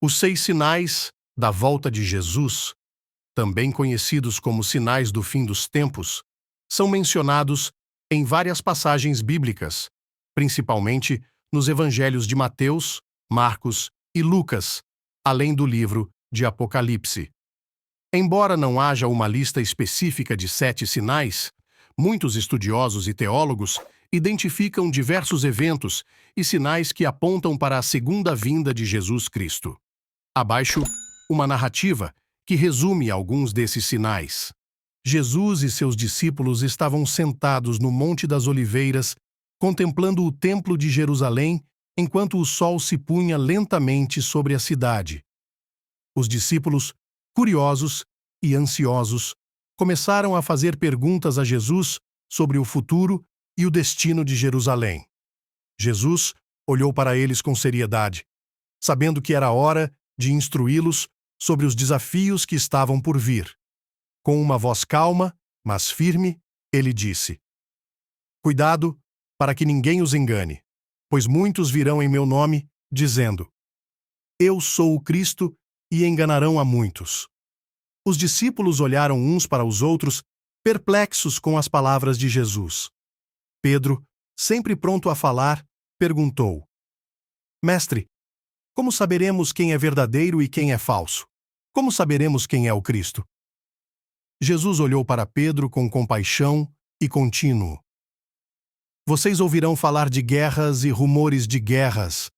Os 6 sinais da volta de Jesus, também conhecidos como sinais do fim dos tempos, são mencionados em várias passagens bíblicas, principalmente nos evangelhos de Mateus, Marcos e Lucas, além do livro de Apocalipse. Embora não haja uma lista específica de 7 sinais, muitos estudiosos e teólogos identificam diversos eventos e sinais que apontam para a segunda vinda de Jesus Cristo. Abaixo, uma narrativa que resume alguns desses sinais. Jesus e seus discípulos estavam sentados no Monte das Oliveiras, contemplando o Templo de Jerusalém, enquanto o sol se punha lentamente sobre a cidade. Os discípulos, curiosos e ansiosos, começaram a fazer perguntas a Jesus sobre o futuro e o destino de Jerusalém. Jesus olhou para eles com seriedade, sabendo que era hora de instruí-los sobre os desafios que estavam por vir. Com uma voz calma, mas firme, ele disse: "Cuidado para que ninguém os engane, pois muitos virão em meu nome, dizendo: 'Eu sou o Cristo', e enganarão a muitos." Os discípulos olharam uns para os outros, perplexos com as palavras de Jesus. Pedro, sempre pronto a falar, perguntou: "Mestre, como saberemos quem é verdadeiro e quem é falso? Como saberemos quem é o Cristo?" Jesus olhou para Pedro com compaixão e contínuo. "Vocês ouvirão falar de guerras e rumores de guerras,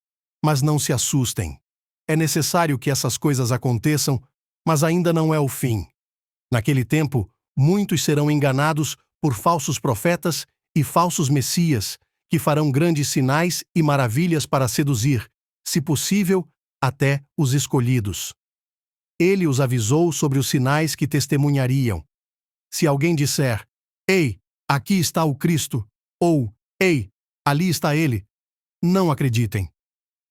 mas não se assustem. É necessário que essas coisas aconteçam, mas ainda não é o fim. Naquele tempo, muitos serão enganados por falsos profetas e falsos messias, que farão grandes sinais e maravilhas para seduzir, se possível, até os escolhidos. Ele os avisou sobre os sinais que testemunhariam. Se alguém disser: 'Ei, aqui está o Cristo', ou 'Ei, ali está ele', não acreditem,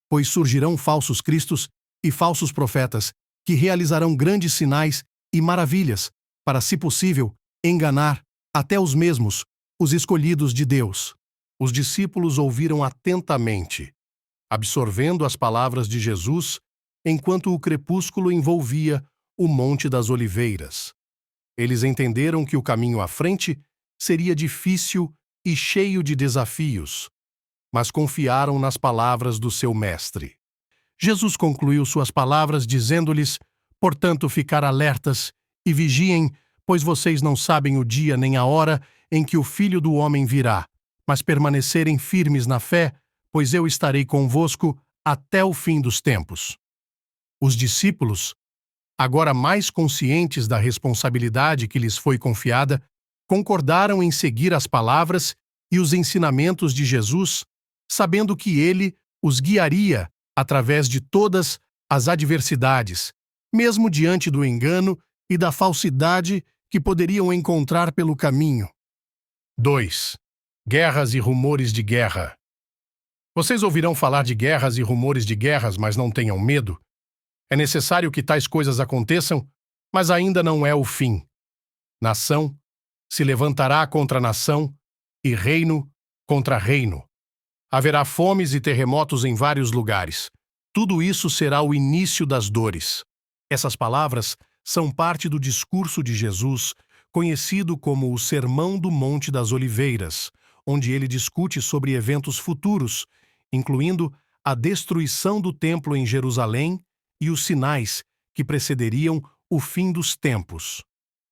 pois surgirão falsos cristos e falsos profetas, que realizarão grandes sinais e maravilhas para, se possível, enganar até os mesmos, os escolhidos de Deus." Os discípulos ouviram atentamente, absorvendo as palavras de Jesus, enquanto o crepúsculo envolvia o Monte das Oliveiras. Eles entenderam que o caminho à frente seria difícil e cheio de desafios, mas confiaram nas palavras do seu mestre. Jesus concluiu suas palavras dizendo-lhes: "Portanto, ficar alertas e vigiem, pois vocês não sabem o dia nem a hora em que o Filho do Homem virá, mas permanecerem firmes na fé, pois eu estarei convosco até o fim dos tempos." Os discípulos, agora mais conscientes da responsabilidade que lhes foi confiada, concordaram em seguir as palavras e os ensinamentos de Jesus, sabendo que ele os guiaria através de todas as adversidades, mesmo diante do engano e da falsidade que poderiam encontrar pelo caminho. 2. Guerras e rumores de guerra. Vocês ouvirão falar de guerras e rumores de guerras, mas não tenham medo. É necessário que tais coisas aconteçam, mas ainda não é o fim. Nação se levantará contra nação e reino contra reino. Haverá fomes e terremotos em vários lugares. Tudo isso será o início das dores. Essas palavras são parte do discurso de Jesus, conhecido como o Sermão do Monte das Oliveiras, onde ele discute sobre eventos futuros, incluindo a destruição do templo em Jerusalém e os sinais que precederiam o fim dos tempos.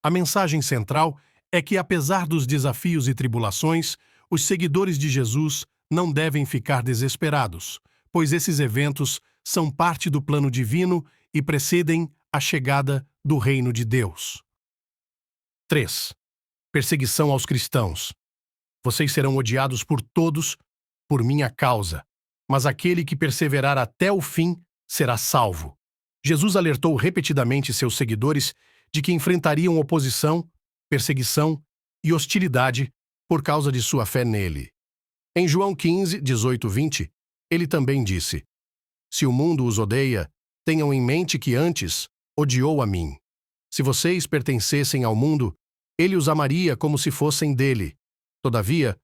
A mensagem central é que, apesar dos desafios e tribulações, os seguidores de Jesus não devem ficar desesperados, pois esses eventos são parte do plano divino e precedem a chegada do reino de Deus. 3. Perseguição aos cristãos. Vocês serão odiados por todos por minha causa, mas aquele que perseverar até o fim será salvo. Jesus alertou repetidamente seus seguidores de que enfrentariam oposição, perseguição e hostilidade por causa de sua fé nele. Em João 15, 18-20, ele também disse: "Se o mundo os odeia, tenham em mente que antes odiou a mim. Se vocês pertencessem ao mundo, ele os amaria como se fossem dele. Todavia,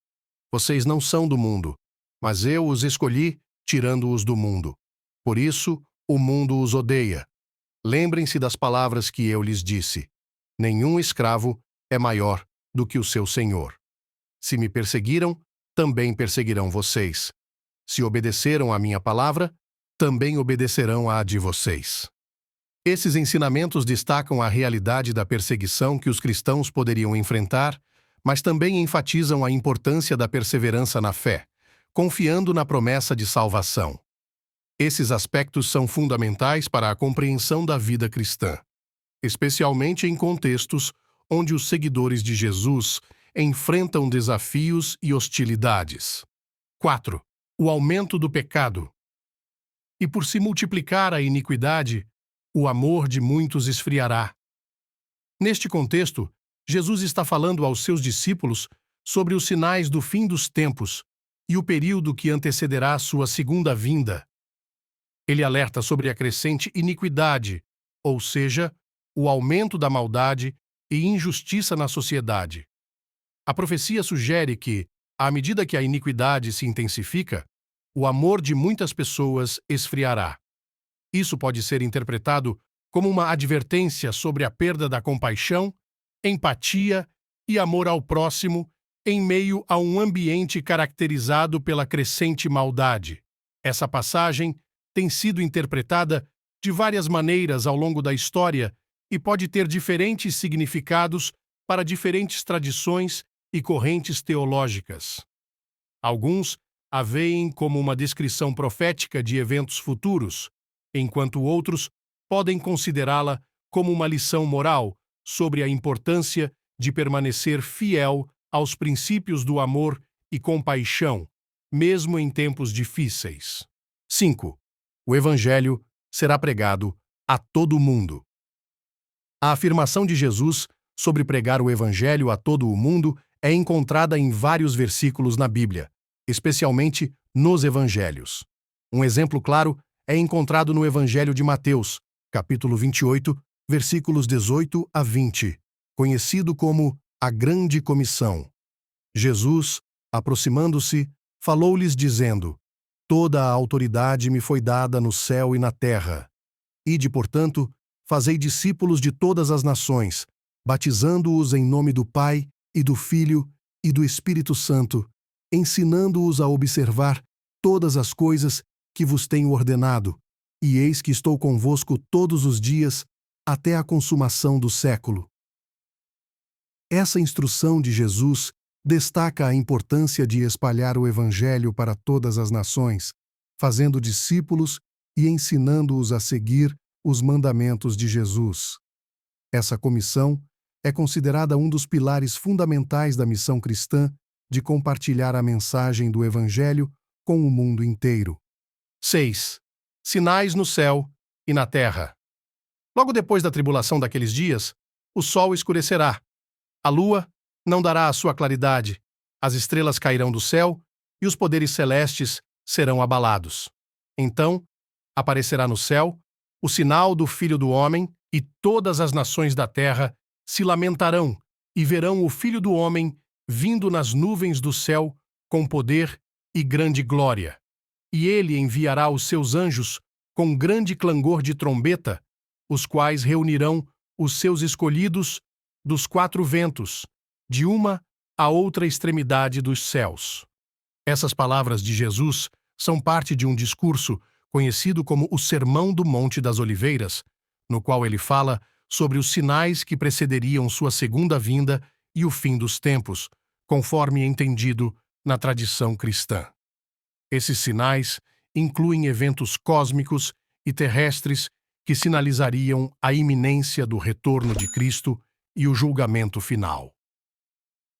vocês não são do mundo, mas eu os escolhi, tirando-os do mundo. Por isso, o mundo os odeia. Lembrem-se das palavras que eu lhes disse. Nenhum escravo é maior do que o seu senhor. Se me perseguiram, também perseguirão vocês. Se obedeceram à minha palavra, também obedecerão à de vocês. Esses ensinamentos destacam a realidade da perseguição que os cristãos poderiam enfrentar, mas também enfatizam a importância da perseverança na fé, confiando na promessa de salvação. Esses aspectos são fundamentais para a compreensão da vida cristã, especialmente em contextos onde os seguidores de Jesus enfrentam desafios e hostilidades. 4. O aumento do pecado. E por se multiplicar a iniquidade, o amor de muitos esfriará. Neste contexto, Jesus está falando aos seus discípulos sobre os sinais do fim dos tempos e o período que antecederá sua segunda vinda. Ele alerta sobre a crescente iniquidade, ou seja, o aumento da maldade e injustiça na sociedade. A profecia sugere que, à medida que a iniquidade se intensifica, o amor de muitas pessoas esfriará. Isso pode ser interpretado como uma advertência sobre a perda da compaixão, empatia e amor ao próximo em meio a um ambiente caracterizado pela crescente maldade. Essa passagem tem sido interpretada de várias maneiras ao longo da história e pode ter diferentes significados para diferentes tradições e correntes teológicas. Alguns a veem como uma descrição profética de eventos futuros, enquanto outros podem considerá-la como uma lição moral sobre a importância de permanecer fiel aos princípios do amor e compaixão, mesmo em tempos difíceis. 5. O Evangelho será pregado a todo o mundo. A afirmação de Jesus sobre pregar o Evangelho a todo o mundo é encontrada em vários versículos na Bíblia, especialmente nos Evangelhos. Um exemplo claro é encontrado no Evangelho de Mateus, capítulo 28, versículos 18 a 20, conhecido como a Grande Comissão. Jesus, aproximando-se, falou-lhes dizendo: Toda a autoridade me foi dada no céu e na terra. Ide, portanto, fazei discípulos de todas as nações, batizando-os em nome do Pai e do Filho e do Espírito Santo, ensinando-os a observar todas as coisas que vos tenho ordenado, e eis que estou convosco todos os dias, até a consumação do século. Essa instrução de Jesus destaca a importância de espalhar o Evangelho para todas as nações, fazendo discípulos e ensinando-os a seguir os mandamentos de Jesus. Essa comissão é considerada um dos pilares fundamentais da missão cristã de compartilhar a mensagem do Evangelho com o mundo inteiro. 6. Sinais no céu e na terra. Logo depois da tribulação daqueles dias, o sol escurecerá, a lua não dará a sua claridade, as estrelas cairão do céu e os poderes celestes serão abalados. Então, aparecerá no céu o sinal do Filho do Homem, e todas as nações da terra se lamentarão e verão o Filho do Homem vindo nas nuvens do céu com poder e grande glória. E ele enviará os seus anjos com grande clangor de trombeta, os quais reunirão os seus escolhidos dos quatro ventos, de uma à outra extremidade dos céus. Essas palavras de Jesus são parte de um discurso conhecido como o Sermão do Monte das Oliveiras, no qual ele fala sobre os sinais que precederiam sua segunda vinda e o fim dos tempos, conforme entendido na tradição cristã. Esses sinais incluem eventos cósmicos e terrestres que sinalizariam a iminência do retorno de Cristo e o julgamento final.